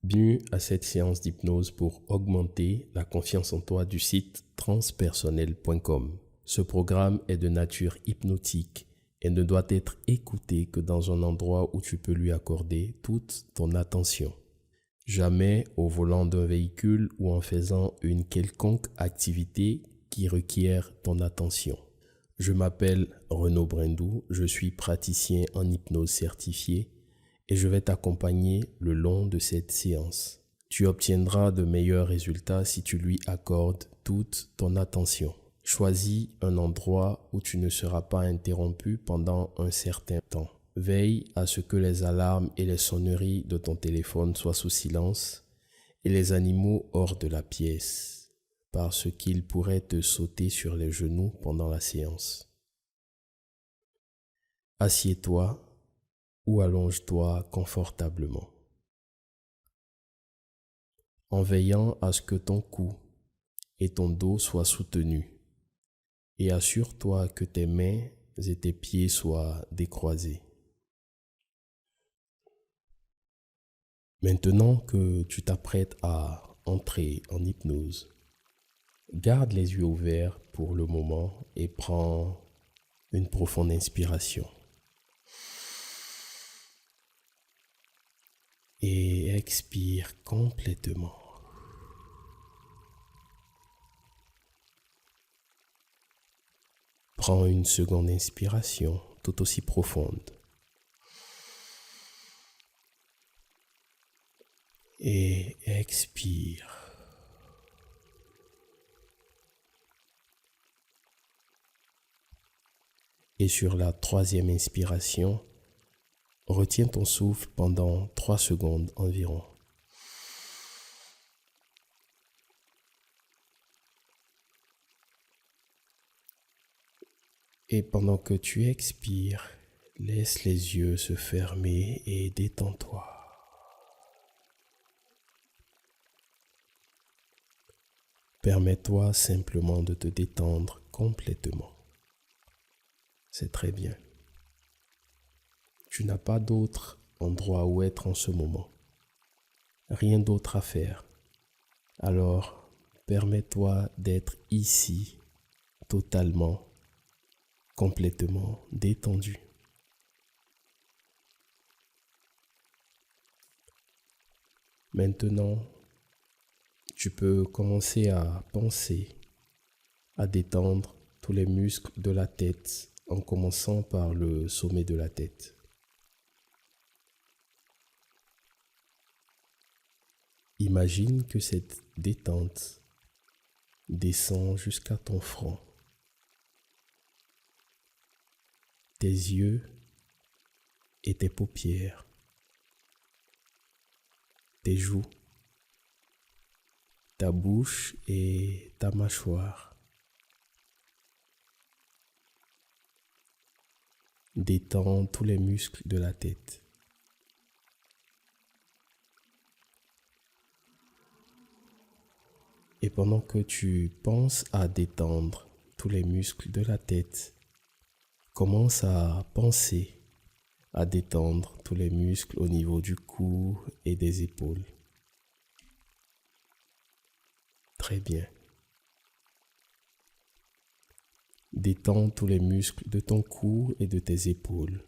Bienvenue à cette séance d'hypnose pour augmenter la confiance en toi du site transpersonnel.com. Ce programme est de nature hypnotique et ne doit être écouté que dans un endroit où tu peux lui accorder toute ton attention. Jamais au volant d'un véhicule ou en faisant une quelconque activité qui requiert ton attention. Je m'appelle Renaud Brindou, je suis praticien en hypnose certifié et je vais t'accompagner le long de cette séance. Tu obtiendras de meilleurs résultats si tu lui accordes toute ton attention. Choisis un endroit où tu ne seras pas interrompu pendant un certain temps. Veille à ce que les alarmes et les sonneries de ton téléphone soient sous silence et les animaux hors de la pièce, parce qu'ils pourraient te sauter sur les genoux pendant la séance. Assieds-toi ou allonge-toi confortablement, en veillant à ce que ton cou et ton dos soient soutenus, et assure-toi que tes mains et tes pieds soient décroisés. Maintenant que tu t'apprêtes à entrer en hypnose, garde les yeux ouverts pour le moment et prends une profonde inspiration. Et expire complètement. Prends une seconde inspiration tout aussi profonde. Et expire. Et sur la troisième inspiration, retiens ton souffle pendant 3 secondes environ. Et pendant que tu expires, laisse les yeux se fermer et détends-toi. Permets-toi simplement de te détendre complètement. C'est très bien. Tu n'as pas d'autre endroit où être en ce moment. Rien d'autre à faire. Alors, permets-toi d'être ici, totalement, complètement détendu. Maintenant, tu peux commencer à penser, à détendre tous les muscles de la tête en commençant par le sommet de la tête. Imagine que cette détente descend jusqu'à ton front. Tes yeux et tes paupières, tes joues, ta bouche et ta mâchoire. Détends tous les muscles de la tête. Et pendant que tu penses à détendre tous les muscles de la tête, commence à penser à détendre tous les muscles au niveau du cou et des épaules. Très bien. Détends tous les muscles de ton cou et de tes épaules.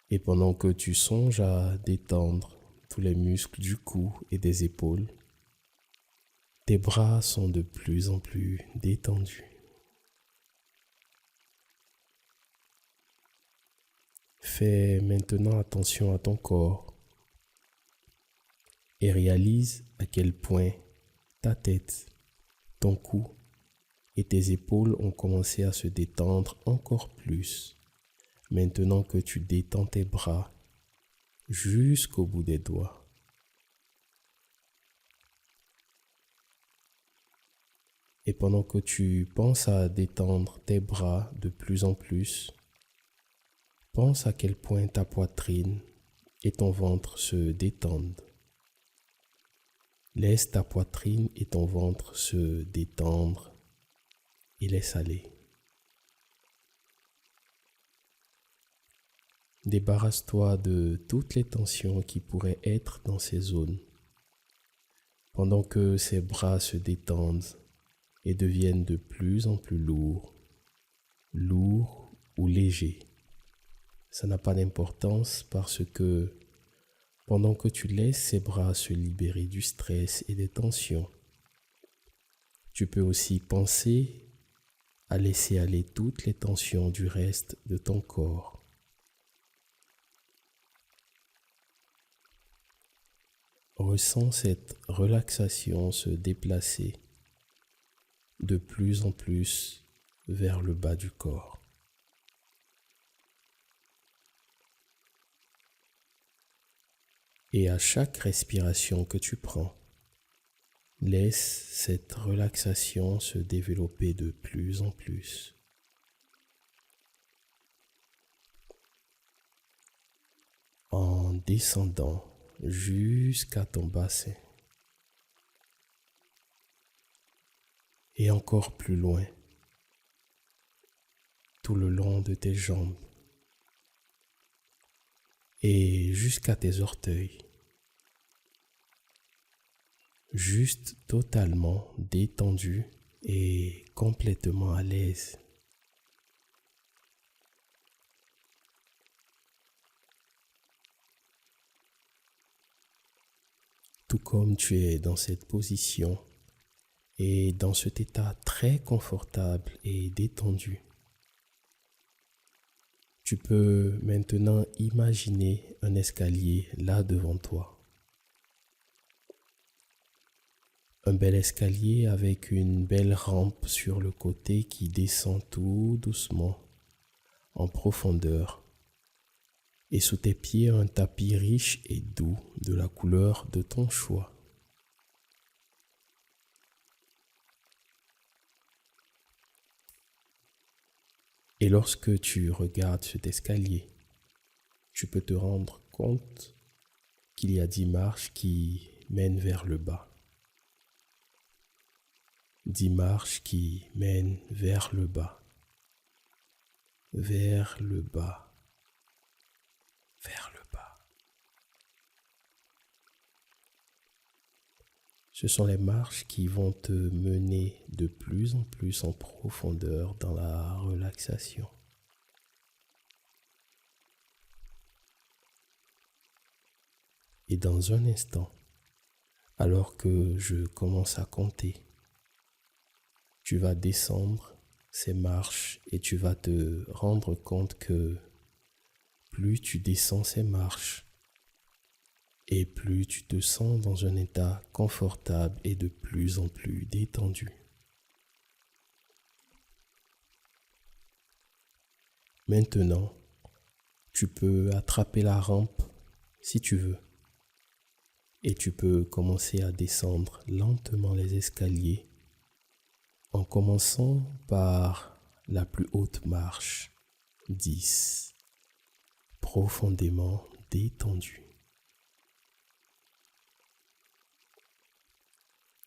Et pendant que tu songes à détendre tous les muscles du cou et des épaules, tes bras sont de plus en plus détendus. Fais maintenant attention à ton corps et réalise à quel point ta tête, ton cou et tes épaules ont commencé à se détendre encore plus maintenant que tu détends tes bras jusqu'au bout des doigts. Et pendant que tu penses à détendre tes bras de plus en plus, pense à quel point ta poitrine et ton ventre se détendent. Laisse ta poitrine et ton ventre se détendre et laisse aller. Débarrasse-toi de toutes les tensions qui pourraient être dans ces zones, pendant que ces bras se détendent et deviennent de plus en plus lourds, lourds ou légers. Ça n'a pas d'importance parce que pendant que tu laisses ces bras se libérer du stress et des tensions, tu peux aussi penser à laisser aller toutes les tensions du reste de ton corps. Ressens cette relaxation se déplacer de plus en plus vers le bas du corps. Et à chaque respiration que tu prends, laisse cette relaxation se développer de plus en plus. En descendant jusqu'à ton bassin. Et encore plus loin, tout le long de tes jambes et jusqu'à tes orteils. Juste totalement détendu et complètement à l'aise. Tout comme tu es dans cette position et dans cet état très confortable et détendu, tu peux maintenant imaginer un escalier là devant toi. Un bel escalier avec une belle rampe sur le côté qui descend tout doucement en profondeur. Et sous tes pieds, un tapis riche et doux de la couleur de ton choix. Et lorsque tu regardes cet escalier, tu peux te rendre compte qu'il y a 10 marches qui mènent vers le bas. 10 marches qui mènent vers le bas, vers le bas, vers le bas. Ce sont les marches qui vont te mener de plus en plus en profondeur dans la relaxation. Et dans un instant, alors que je commence à compter, tu vas descendre ces marches et tu vas te rendre compte que plus tu descends ces marches et plus tu te sens dans un état confortable et de plus en plus détendu. Maintenant, tu peux attraper la rampe si tu veux et tu peux commencer à descendre lentement les escaliers en commençant par la plus haute marche, 10, profondément détendu.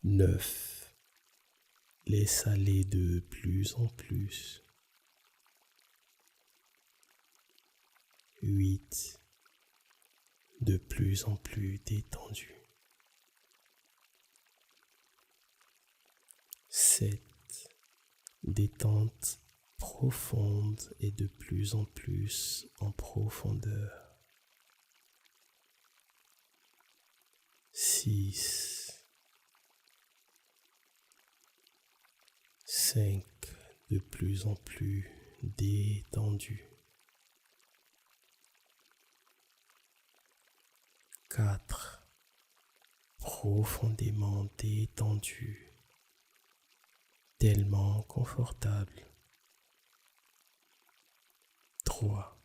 9, laisse aller de plus en plus. 8, de plus en plus détendu. 7, détente profonde et de plus en plus en profondeur. 6, 5, de plus en plus détendu. 4, profondément détendu, tellement confortable. 3,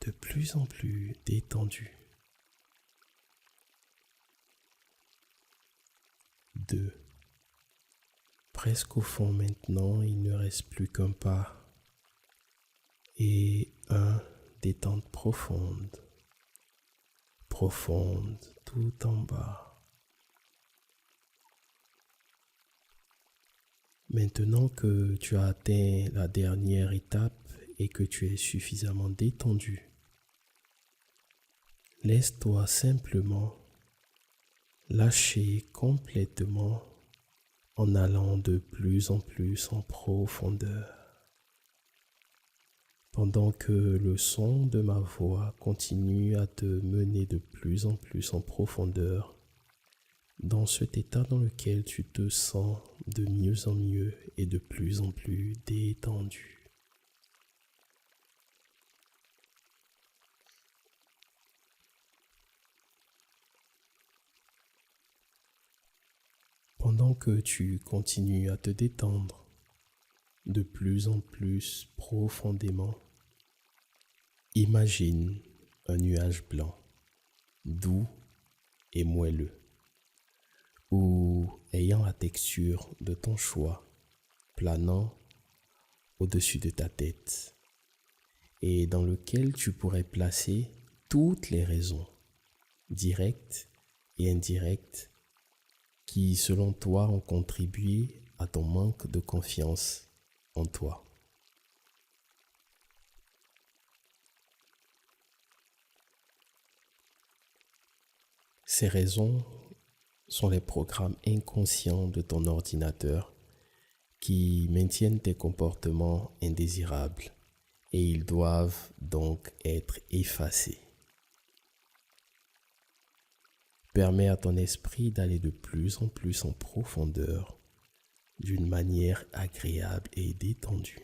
de plus en plus détendu. 2, presque au fond maintenant, il ne reste plus qu'un pas. Et 1, détente profonde, profonde tout en bas. Maintenant que tu as atteint la dernière étape et que tu es suffisamment détendu, laisse-toi simplement lâcher complètement en allant de plus en plus en profondeur. Pendant que le son de ma voix continue à te mener de plus en plus en profondeur, dans cet état dans lequel tu te sens de mieux en mieux et de plus en plus détendu. Pendant que tu continues à te détendre de plus en plus profondément, imagine un nuage blanc, doux et moelleux, ou ayant la texture de ton choix, planant au-dessus de ta tête, et dans lequel tu pourrais placer toutes les raisons, directes et indirectes, qui, selon toi, ont contribué à ton manque de confiance en toi. Ces raisons sont les programmes inconscients de ton ordinateur qui maintiennent tes comportements indésirables et ils doivent donc être effacés. Permets à ton esprit d'aller de plus en plus en profondeur d'une manière agréable et détendue.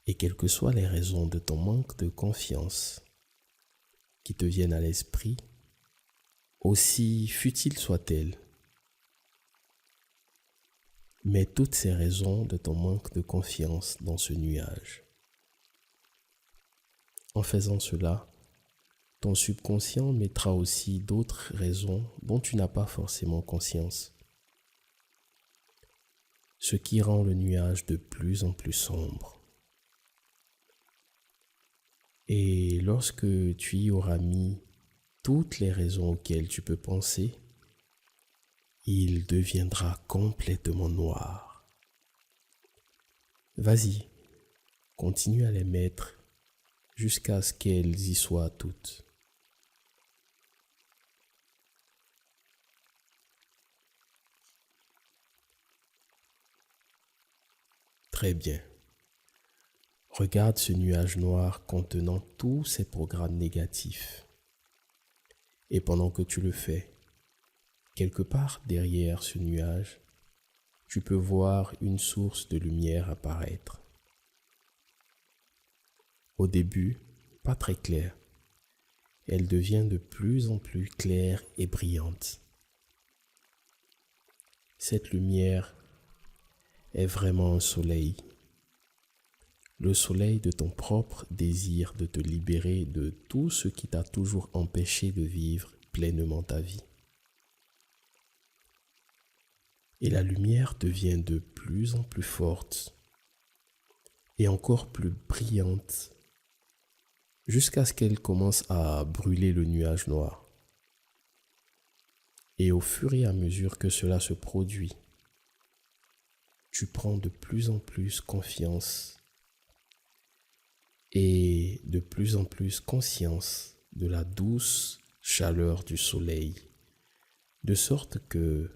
Et quelles que soient les raisons de ton manque de confiance qui te viennent à l'esprit, aussi futiles soient-elles, mets toutes ces raisons de ton manque de confiance dans ce nuage. En faisant cela, ton subconscient mettra aussi d'autres raisons dont tu n'as pas forcément conscience, ce qui rend le nuage de plus en plus sombre. Et lorsque tu y auras mis toutes les raisons auxquelles tu peux penser, il deviendra complètement noir. Vas-y, continue à les mettre jusqu'à ce qu'elles y soient toutes. Très bien. Regarde ce nuage noir contenant tous ces programmes négatifs. Et pendant que tu le fais, quelque part derrière ce nuage, tu peux voir une source de lumière apparaître. Au début, pas très claire, elle devient de plus en plus claire et brillante. Cette lumière est vraiment un soleil. Le soleil de ton propre désir de te libérer de tout ce qui t'a toujours empêché de vivre pleinement ta vie. Et la lumière devient de plus en plus forte et encore plus brillante jusqu'à ce qu'elle commence à brûler le nuage noir. Et au fur et à mesure que cela se produit, tu prends de plus en plus confiance et de plus en plus conscience de la douce chaleur du soleil, de sorte que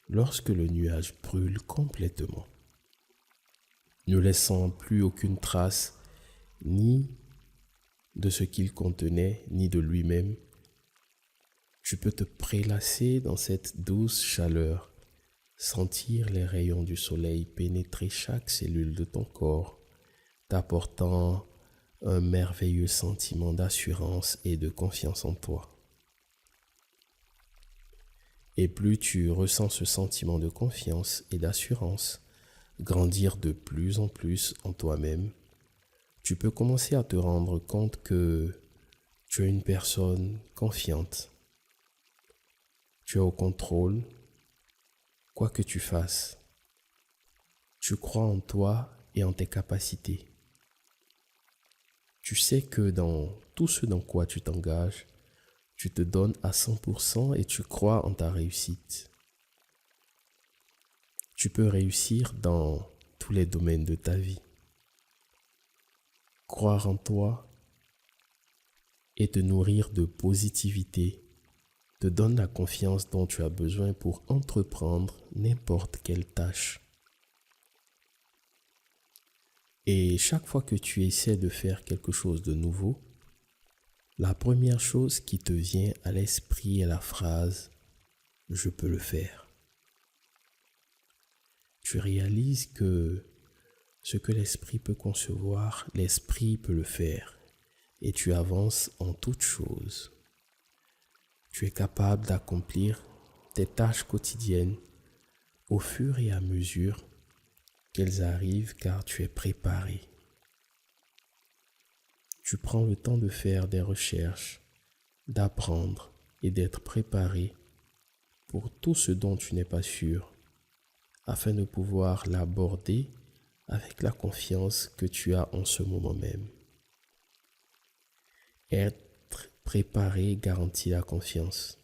lorsque le nuage brûle complètement, ne laissant plus aucune trace ni de ce qu'il contenait, ni de lui-même, tu peux te prélasser dans cette douce chaleur, sentir les rayons du soleil pénétrer chaque cellule de ton corps, t'apportant un merveilleux sentiment d'assurance et de confiance en toi. Et plus tu ressens ce sentiment de confiance et d'assurance grandir de plus en plus en toi-même, tu peux commencer à te rendre compte que tu es une personne confiante. Tu es au contrôle, quoi que tu fasses. Tu crois en toi et en tes capacités. Tu sais que dans tout ce dans quoi tu t'engages, tu te donnes à 100% et tu crois en ta réussite. Tu peux réussir dans tous les domaines de ta vie. croire en toi et te nourrir de positivité te donne la confiance dont tu as besoin pour entreprendre n'importe quelle tâche. Et chaque fois que tu essaies de faire quelque chose de nouveau, la première chose qui te vient à l'esprit est la phrase « Je peux le faire ». Tu réalises que ce que l'esprit peut concevoir, l'esprit peut le faire. Et tu avances en toutes choses. Tu es capable d'accomplir tes tâches quotidiennes au fur et à mesure qu'elles arrivent car tu es préparé. Tu prends le temps de faire des recherches, d'apprendre et d'être préparé pour tout ce dont tu n'es pas sûr, afin de pouvoir l'aborder avec la confiance que tu as en ce moment même. Être préparé garantit la confiance.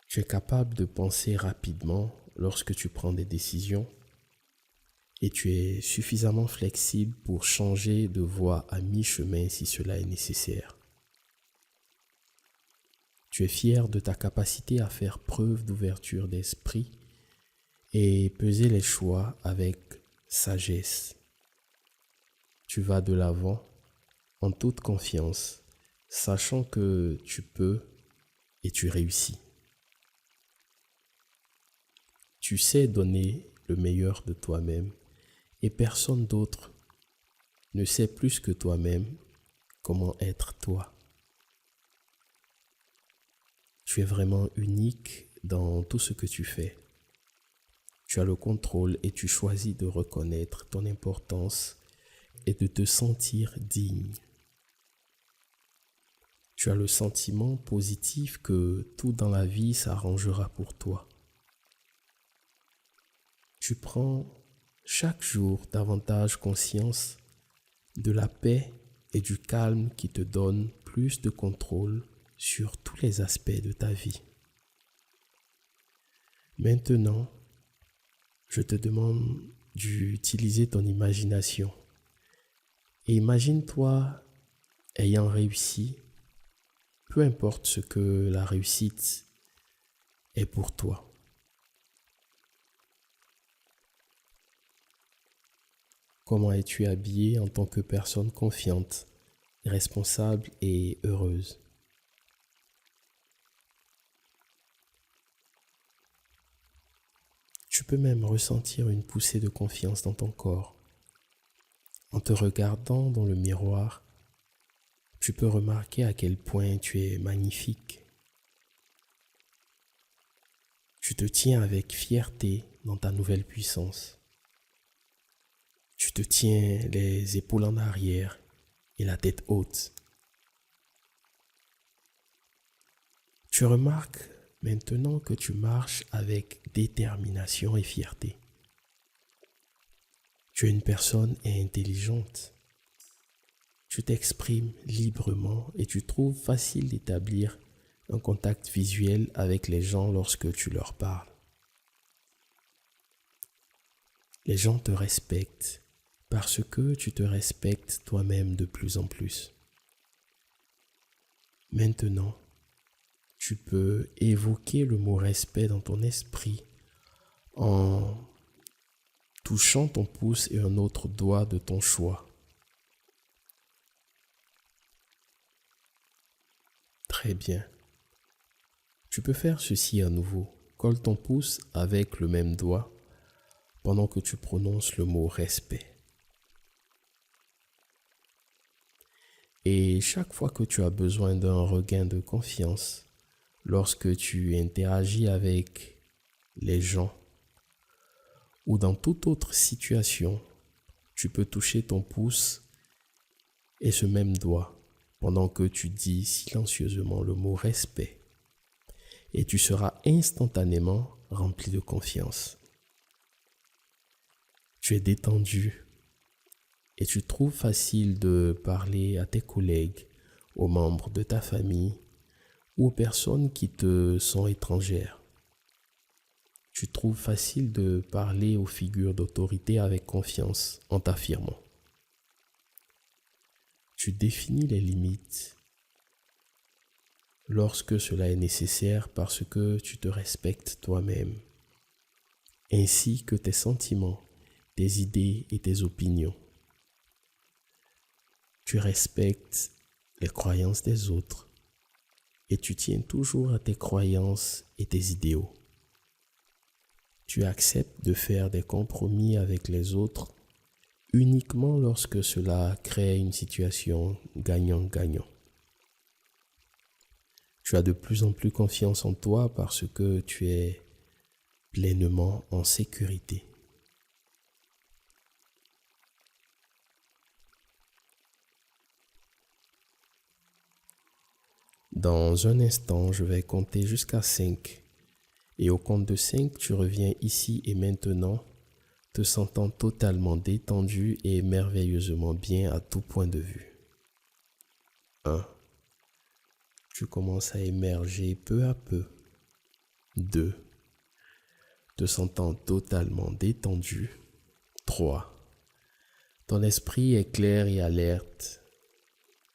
Tu es capable de penser rapidement lorsque tu prends des décisions et tu es suffisamment flexible pour changer de voie à mi-chemin si cela est nécessaire. Tu es fier de ta capacité à faire preuve d'ouverture d'esprit et peser les choix avec sagesse. Tu vas de l'avant en toute confiance, sachant que tu peux et tu réussis. Tu sais donner le meilleur de toi-même et personne d'autre ne sait plus que toi-même comment être toi. Tu es vraiment unique dans tout ce que tu fais. Tu as le contrôle et tu choisis de reconnaître ton importance et de te sentir digne. Tu as le sentiment positif que tout dans la vie s'arrangera pour toi. Tu prends chaque jour davantage conscience de la paix et du calme qui te donnent plus de contrôle sur tous les aspects de ta vie. Maintenant, je te demande d'utiliser ton imagination. Et imagine-toi ayant réussi, peu importe ce que la réussite est pour toi. Comment es-tu habillé en tant que personne confiante, responsable et heureuse? Tu peux même ressentir une poussée de confiance dans ton corps. En te regardant dans le miroir, tu peux remarquer à quel point tu es magnifique. Tu te tiens avec fierté dans ta nouvelle puissance. Tu te tiens les épaules en arrière et la tête haute. Tu remarques maintenant que tu marches avec détermination et fierté. Tu es une personne intelligente. Tu t'exprimes librement et tu trouves facile d'établir un contact visuel avec les gens lorsque tu leur parles. Les gens te respectent parce que tu te respectes toi-même de plus en plus. Maintenant, tu peux évoquer le mot respect dans ton esprit en touchant ton pouce et un autre doigt de ton choix. Très bien. Tu peux faire ceci à nouveau. Colle ton pouce avec le même doigt pendant que tu prononces le mot respect. Et chaque fois que tu as besoin d'un regain de confiance, lorsque tu interagis avec les gens ou dans toute autre situation, tu peux toucher ton pouce et ce même doigt pendant que tu dis silencieusement le mot respect et tu seras instantanément rempli de confiance. Tu es détendu et tu trouves facile de parler à tes collègues, aux membres de ta famille ou aux personnes qui te sont étrangères. Tu trouves facile de parler aux figures d'autorité avec confiance en t'affirmant. Tu définis les limites lorsque cela est nécessaire parce que tu te respectes toi-même, ainsi que tes sentiments, tes idées et tes opinions. Tu respectes les croyances des autres et tu tiens toujours à tes croyances et tes idéaux. Tu acceptes de faire des compromis avec les autres uniquement lorsque cela crée une situation gagnant-gagnant. Tu as de plus en plus confiance en toi parce que tu es pleinement en sécurité. Dans un instant, je vais compter jusqu'à 5. Et au compte de 5, tu reviens ici et maintenant, te sentant totalement détendu et merveilleusement bien à tout point de vue. 1. Tu commences à émerger peu à peu. 2. Te sentant totalement détendu. 3. Ton esprit est clair et alerte.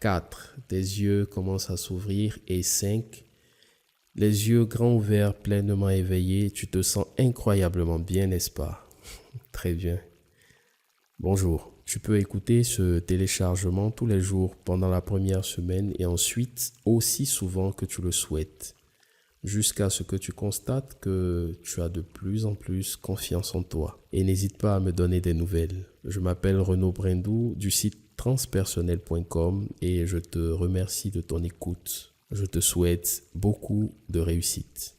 4. Tes yeux commencent à s'ouvrir. Et 5. Les yeux grands ouverts, pleinement éveillés, tu te sens incroyablement bien, n'est-ce pas? Très bien. Bonjour. Tu peux écouter ce téléchargement tous les jours pendant la première semaine et ensuite aussi souvent que tu le souhaites, jusqu'à ce que tu constates que tu as de plus en plus confiance en toi. Et n'hésite pas à me donner des nouvelles. Je m'appelle Renaud Brindou du site transpersonnel.com et je te remercie de ton écoute. Je te souhaite beaucoup de réussite.